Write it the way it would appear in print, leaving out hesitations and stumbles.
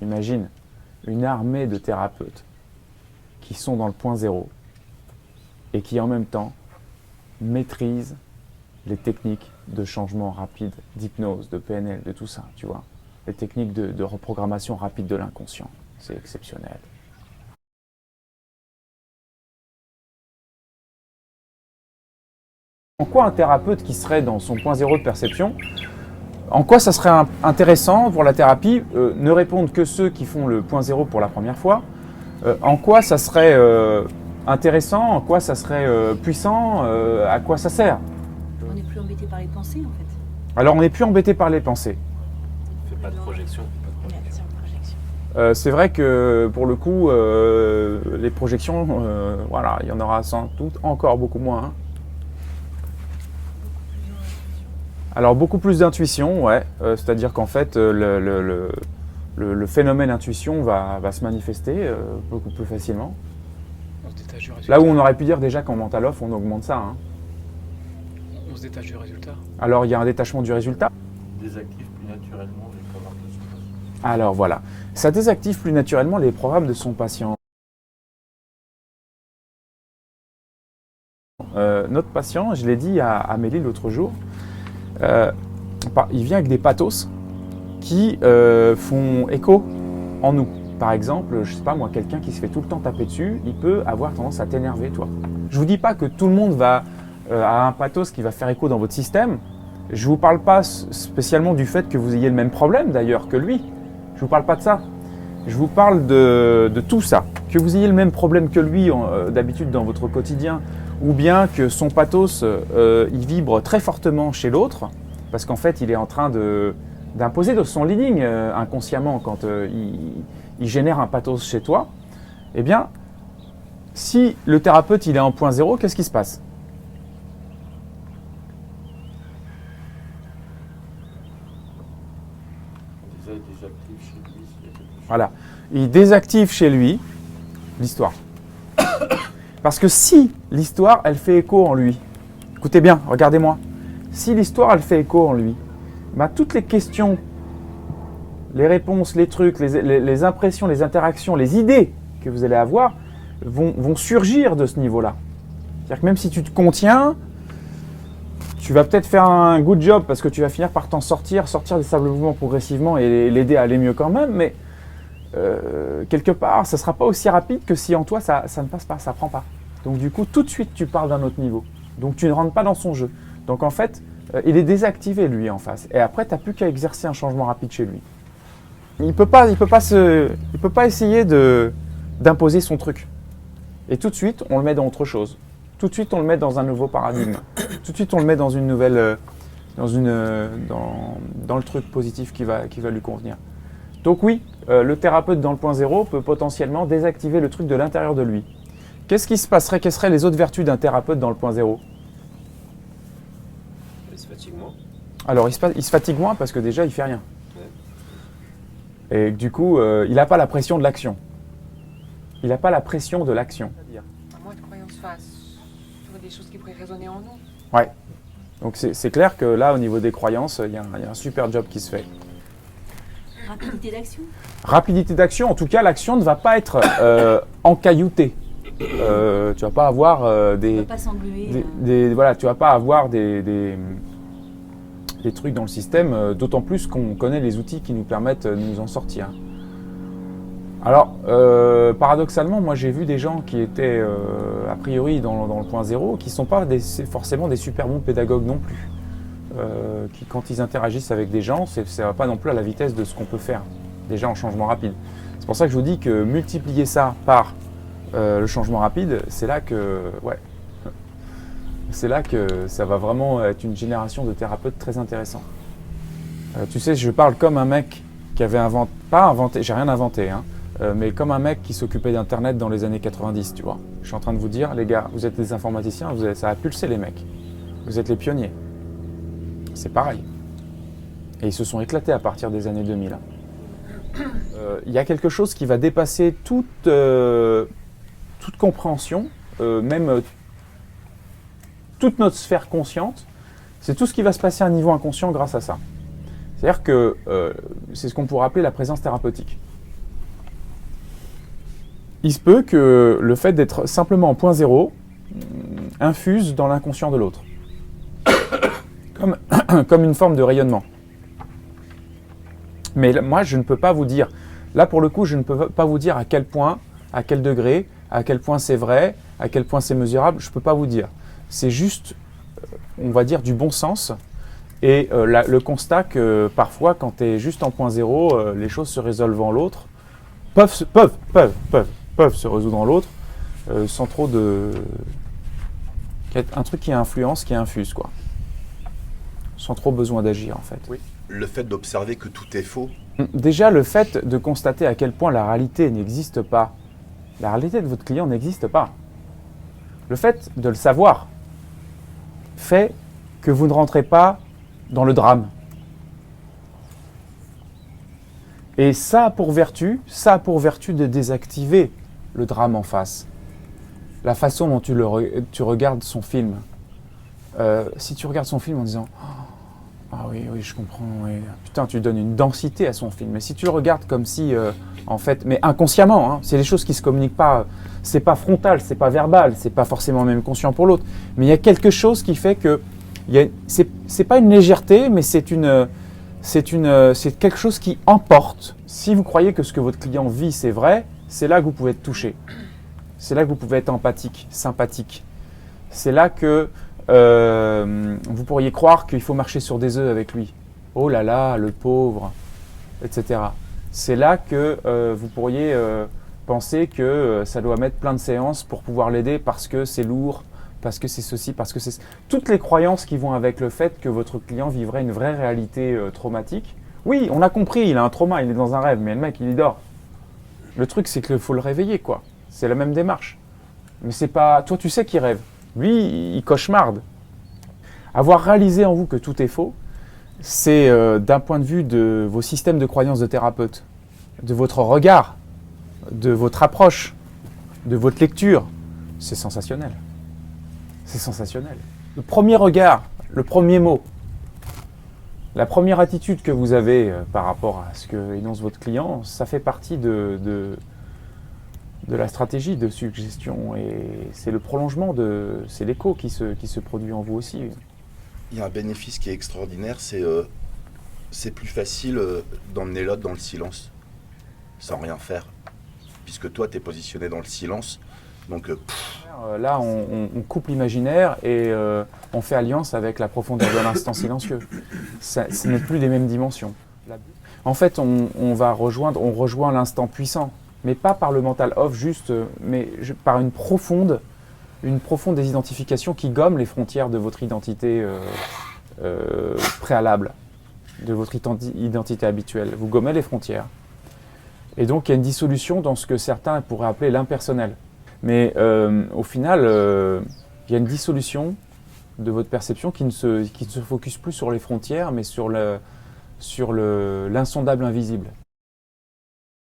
imagine une armée de thérapeutes qui sont dans le point zéro et qui en même temps maîtrisent les techniques de changement rapide, d'hypnose, de PNL, de tout ça, tu vois. Les techniques de reprogrammation rapide de l'inconscient. C'est exceptionnel. En quoi un thérapeute qui serait dans son point zéro de perception, en quoi ça serait intéressant pour la thérapie, ne répondent que ceux qui font le point zéro pour la première fois, en quoi ça serait intéressant, en quoi ça serait puissant, à quoi ça sert? On n'est plus embêté par les pensées en fait. Alors on n'est plus embêté par les pensées. Fais pas de projection. Merci en projection. C'est vrai que pour le coup, les projections, voilà, il y en aura sans doute encore beaucoup moins. Hein. Alors beaucoup plus d'intuition, ouais. C'est-à-dire qu'en fait, le phénomène intuition va se manifester beaucoup plus facilement. On se détache du résultat. Là où on aurait pu dire déjà qu'en mental off, on augmente ça. Hein. On se détache du résultat. Alors il y a un détachement du résultat. Désactive plus naturellement les programmes de son patient. Alors voilà, ça désactive plus naturellement les programmes de son patient. Notre patient, je l'ai dit à Amélie l'autre jour, il vient avec des pathos qui font écho en nous. Par exemple, je sais pas moi, quelqu'un qui se fait tout le temps taper dessus, il peut avoir tendance à t'énerver, toi. Je vous dis pas que tout le monde va a un pathos qui va faire écho dans votre système. Je vous parle pas spécialement du fait que vous ayez le même problème d'ailleurs que lui. Je vous parle pas de ça. Je vous parle de tout ça. Que vous ayez le même problème que lui d'habitude dans votre quotidien, ou bien que son pathos il vibre très fortement chez l'autre, parce qu'en fait il est en train d'imposer de son leading inconsciemment quand il génère un pathos chez toi. Eh bien, si le thérapeute il est en point zéro, qu'est-ce qui se passe? Déjà, il désactive chez lui s'il y a quelque chose. Voilà, il désactive chez lui l'histoire. Parce que si l'histoire, elle fait écho en lui, écoutez bien, regardez-moi, si l'histoire, elle fait écho en lui, bah, toutes les questions, les réponses, les trucs, les impressions, les interactions, les idées que vous allez avoir vont surgir de ce niveau-là. C'est-à-dire que même si tu te contiens, tu vas peut-être faire un good job parce que tu vas finir par t'en sortir des sables mouvements progressivement et l'aider à aller mieux quand même, mais quelque part, ça ne sera pas aussi rapide que si en toi, ça ne passe pas, ça ne prend pas. Donc du coup, tout de suite, tu parles d'un autre niveau. Donc tu ne rentres pas dans son jeu. Donc en fait, il est désactivé, lui, en face. Et après, tu n'as plus qu'à exercer un changement rapide chez lui. Il ne peut pas essayer d'imposer son truc. Et tout de suite, on le met dans autre chose. Tout de suite, on le met dans un nouveau paradigme. Tout de suite, on le met dans une nouvelle, dans le truc positif qui va lui convenir. Donc oui, le thérapeute dans le point zéro peut potentiellement désactiver le truc de l'intérieur de lui. Qu'est-ce qui se passerait? Quelles seraient les autres vertus d'un thérapeute dans le point zéro? Il se fatigue moins. Alors, il se fatigue moins parce que déjà, il fait rien. Ouais. Et du coup, il n'a pas la pression de l'action. Il n'a pas la pression de l'action. À moins de croyances sur des choses qui pourraient résonner en nous. Ouais. Donc c'est clair que là, au niveau des croyances, il y a un super job qui se fait. Rapidité d'action. Rapidité d'action, en tout cas, l'action ne va pas être encailloutée. Tu vas pas avoir On ne peut pas s'engluer. voilà, tu vas pas avoir des trucs dans le système, d'autant plus qu'on connaît les outils qui nous permettent de nous en sortir. Alors, paradoxalement, moi j'ai vu des gens qui étaient a priori dans le point zéro, qui ne sont pas forcément des super bons pédagogues non plus. Qui, quand ils interagissent avec des gens, ça ne va pas non plus à la vitesse de ce qu'on peut faire, déjà en changement rapide. C'est pour ça que je vous dis que multiplier ça par le changement rapide, c'est là que ça va vraiment être une génération de thérapeutes très intéressants. Tu sais, je parle comme un mec qui avait j'ai rien inventé, hein, mais comme un mec qui s'occupait d'Internet dans les années 90, tu vois. Je suis en train de vous dire, les gars, vous êtes des informaticiens, ça a pulsé les mecs. Vous êtes les pionniers. C'est pareil. Et ils se sont éclatés à partir des années 2000. Il y a quelque chose qui va dépasser toute compréhension, même toute notre sphère consciente. C'est tout ce qui va se passer à un niveau inconscient grâce à ça. C'est-à-dire que c'est ce qu'on pourrait appeler la présence thérapeutique. il se peut que le fait d'être simplement en point zéro infuse dans l'inconscient de l'autre. Comme une forme de rayonnement. Mais là, moi, je ne peux pas vous dire, là pour le coup, je ne peux pas vous dire à quel point, à quel degré, à quel point c'est vrai, à quel point c'est mesurable, je ne peux pas vous dire. C'est juste, on va dire, du bon sens et le constat que parfois, quand tu es juste en point zéro, les choses se résolvent en l'autre, peuvent se résoudre en l'autre sans trop de... Un truc qui influence, qui infuse, quoi. Sans trop besoin d'agir, en fait. Oui. Le fait d'observer que tout est faux. Déjà, le fait de constater à quel point la réalité n'existe pas. La réalité de votre client n'existe pas. Le fait de le savoir fait que vous ne rentrez pas dans le drame. Et ça a pour vertu de désactiver le drame en face. La façon dont tu regardes son film. Si tu regardes son film en disant « Ah oui, je comprends, oui. » Putain, tu donnes une densité à son film. Mais si tu le regardes comme si, en fait, mais inconsciemment, hein, c'est des choses qui ne se communiquent pas, c'est pas frontal, c'est pas verbal, c'est pas forcément même conscient pour l'autre. Mais il y a quelque chose qui fait que, c'est pas une légèreté, mais c'est quelque chose qui emporte. Si vous croyez que ce que votre client vit, c'est vrai, c'est là que vous pouvez être touché. C'est là que vous pouvez être empathique, sympathique. C'est là que vous pourriez croire qu'il faut marcher sur des œufs avec lui. Oh là là, le pauvre, etc. C'est là que vous pourriez penser que ça doit mettre plein de séances pour pouvoir l'aider parce que c'est lourd, parce que c'est ceci, parce que c'est... Toutes les croyances qui vont avec le fait que votre client vivrait une vraie réalité traumatique. Oui, on a compris, il a un trauma, il est dans un rêve, mais le mec, il y dort. Le truc, c'est qu'il faut le réveiller, quoi. C'est la même démarche. Mais c'est pas... Toi, tu sais qu'il rêve. Lui, il cauchemarde. Avoir réalisé en vous que tout est faux, c'est d'un point de vue de vos systèmes de croyances de thérapeute, de votre regard, de votre approche, de votre lecture, c'est sensationnel. C'est sensationnel. Le premier regard, le premier mot, la première attitude que vous avez par rapport à ce que énonce votre client, ça fait partie de la stratégie de suggestion et c'est le prolongement c'est l'écho qui se produit en vous aussi. Il y a un bénéfice qui est extraordinaire, c'est plus facile d'emmener l'autre dans le silence, sans rien faire. Puisque toi, tu es positionné dans le silence, donc... Là, on coupe l'imaginaire et on fait alliance avec la profondeur de l'instant silencieux. Ce n'est plus des mêmes dimensions. En fait, on rejoint l'instant puissant, mais pas par le mental off juste, mais par une profonde désidentification qui gomme les frontières de votre identité préalable, de votre identité habituelle. Vous gommez les frontières. Et donc, il y a une dissolution dans ce que certains pourraient appeler l'impersonnel. Mais au final, il y a une dissolution de votre perception qui ne se focus plus sur les frontières, mais sur l'insondable invisible.